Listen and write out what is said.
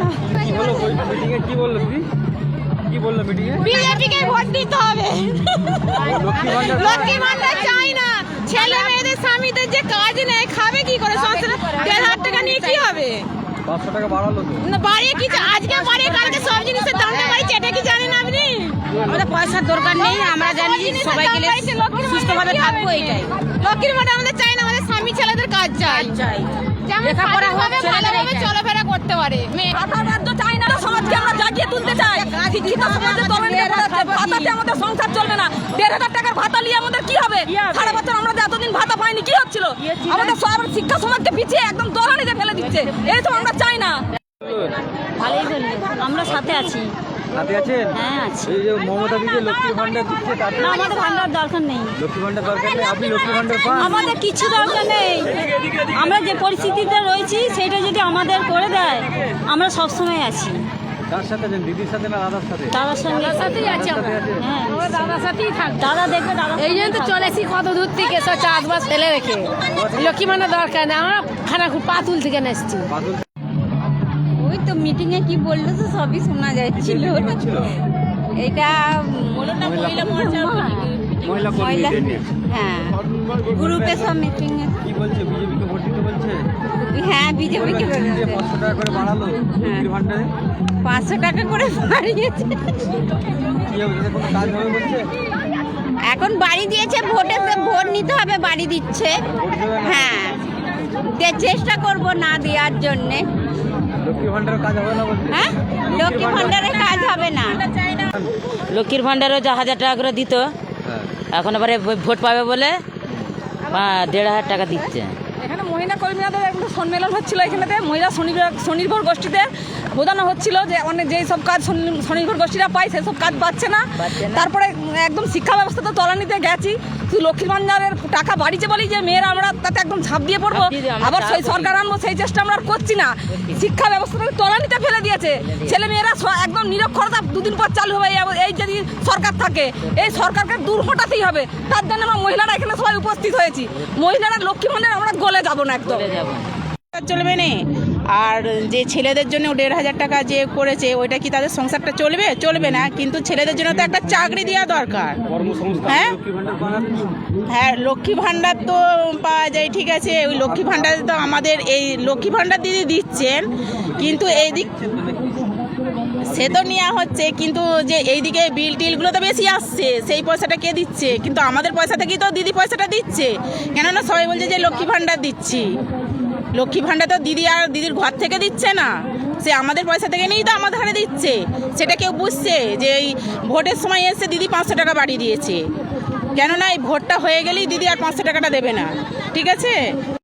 না। কি হলো মিটিংয়ে, কি বললো দিদি, কি বললো মিটিংয়ে? বিজেপি কে ভোট দিতে হবে। লক্ষ্মী ভান্ডার চাই না। ছেলে মেয়েদের স্বামীদের যে কাজ নেই, খাবে কি করে? সংসারে 1,500 টাকা নিয়ে কি হবে? 500 টাকা বাড়ালো তো। না বাড়িয়ে কি, আজকে বাড়িয়ে কালকে সব জিনিসের দামটা বাড়িয়েছে, এটা কি জানেন আপনি? আমাদের পয়সার দরকার নেই, আমরা জানি সবাই গেলে সুস্থভাবে থাকবো, এইটাই। লক্ষ্মীর ভান্ডার আমাদের চাই না, আমাদের স্বামী ছেলেদের কাজ চাই। যেমন ভালোভাবে চলাফেরা করতে পারে। রাজ্য চাই না, সমাজকে আমরা জাগিয়ে তুলতে চাই। শিক্ষিত সমাজের তরুণীরা ভাতাতে আমাদের সংসার চলবে না। 1,500 টাকার ভাতা নিয়ে আমাদের কি হবে? সারা বছর আমরা এতদিন ভাতা পাইনি, কি হচ্ছিল? আমাদের সব শিক্ষা সমাজকে পিছিয়ে একদম দলানিতে ফেলে দিচ্ছে। এই তো আমরা চাই না। ভালোই বললো, আমরা সাথে আছি। হাতে আছেন? হ্যাঁ আছি। এই যে মমতা দিদি লক্ষ্মী ভান্ডার দিচ্ছে, তাতে না, আমাদের ভান্ডার দরকার নেই। লক্ষ্মী ভান্ডার দরকার নেই, আপনি লক্ষ্মী ভান্ডার পান? আমাদের কিছু দরকার নেই। আমরা যে পরিস্থিতিতে রয়েছি সেটা যদি আমাদের করে দেয়, আমরা সবসময় আছি। কার সাথে আছেন, দিদির সাথে না দাদার সাথে? দাদার সঙ্গে সাথেই আছি আমরা। হ্যাঁ, আমরা দাদার সাথেই থাকি। দাদা দেখবে, দাদা এই জন্য তো চলে এসি কত দূর থেকে, সব চাষবাস ফেলে রেখে। লক্ষ্মী ভান্ডার দরকার নেই, আমরা খানা খুব পাতুল থেকে এসেছি। বাদল ওই তো মিটিং এ কি বললো তো সবই শোনা যাচ্ছিল। এটা মহিলা কর্মীদের নিয়ে হ্যাঁ, গ্রুপে সব মিটিং এ। কি বলছে, বিজেপিকে ভোট দিতে বলছে? হ্যাঁ, বিজেপিকে যে 500 টাকা করে বাড়ালো লক্ষ্মীর ভান্ডারে, 500 টাকা করে বাড়িয়েছে। কি হবে, তাতে কোনো কাজ হবে বলছে? এখন বাড়ি দিয়েছে, ভোট নিতে হবে, বাড়ি দিচ্ছে। ভোট দেবে না? হ্যাঁ, চেষ্টা করব না দেওয়ার জন্যে। লক্ষ্মী ভান্ডারের কাজ হবে না বলছে? হ্যাঁ, লক্ষ্মী ভান্ডারের কাজ হবে না। লক্ষ্মীর ভান্ডারও যা 1,000 টাকা করে দিত, হ্যাঁ। এখন এবারে ভোট পাবে বলে 1,500 টাকা দিচ্ছে। এখানে মহিলা কর্মীদের একটা সম্মেলন হচ্ছিল, এখানে মহিলা স্বনির্ভর গোষ্ঠীতে বোঝানো হচ্ছিল যে অনেক যেই সব কাজ স্বনির্ভর গোষ্ঠীরা পায় সেসব কাজ পাচ্ছে না। তারপরে একদম শিক্ষা ব্যবস্থা তো তলানিতে গেছি, শুধু লক্ষ্মীর ভান্ডারের টাকা বাড়িছে বলি যে মেয়েরা আমরা তাতে একদম ঝাঁপ দিয়ে পড়বো, আবার সেই সরকার আনবো, সেই চেষ্টা আমরা আর করছি না। শিক্ষা ব্যবস্থাটাকে তলানিতে ফেলে দিয়েছে। ছেলে মেয়েরা একদম নিরক্ষরতা 2 দিন পর চালু হবে, এই যদি সরকার থাকে, এই সরকারকে দূর হটাতেই হবে। তার জন্য আমরা মহিলারা এখানে সবাই উপস্থিত হয়েছি। মহিলারা লক্ষ্মী ভান্ডার আমরা গলে যাবো না একদম। চলবে না। আর যে ছেলেদের জন্য 1,500 টাকা যে করেছে, ওইটা কি তাদের সংসারটা চলবে? চলবে না। কিন্তু ছেলেদের জন্য তো একটা চাকরি দেওয়া দরকার। হ্যাঁ হ্যাঁ, লক্ষ্মী ভান্ডার তো পাওয়া যায়, ঠিক আছে। ওই লক্ষ্মী ভান্ডার তো আমাদের এই লক্ষ্মী ভান্ডার দিদি দিচ্ছেন, কিন্তু এই দিক সে তো নেওয়া হচ্ছে, কিন্তু যে এইদিকে বিল টিলগুলো তো বেশি আসছে, সেই পয়সাটা কে দিচ্ছে? কিন্তু আমাদের পয়সা থেকেই তো দিদি পয়সাটা দিচ্ছে। কেননা সবাই বলছে যে লক্ষ্মী ভান্ডার দিচ্ছি, লক্ষ্মী ভান্ডার তো দিদি আর দিদির ঘর থেকে দিচ্ছে না, সে আমাদের পয়সা থেকে নিয়েই তো আমাদের ঘরে দিচ্ছে। সেটা কেউ বুঝছে যে এই ভোটের সময় এসে দিদি 500 টাকা বাড়িয়ে দিয়েছে? কেননা এই ভোটটা হয়ে গেলেই দিদি আর 500 টাকাটা দেবে না, ঠিক আছে।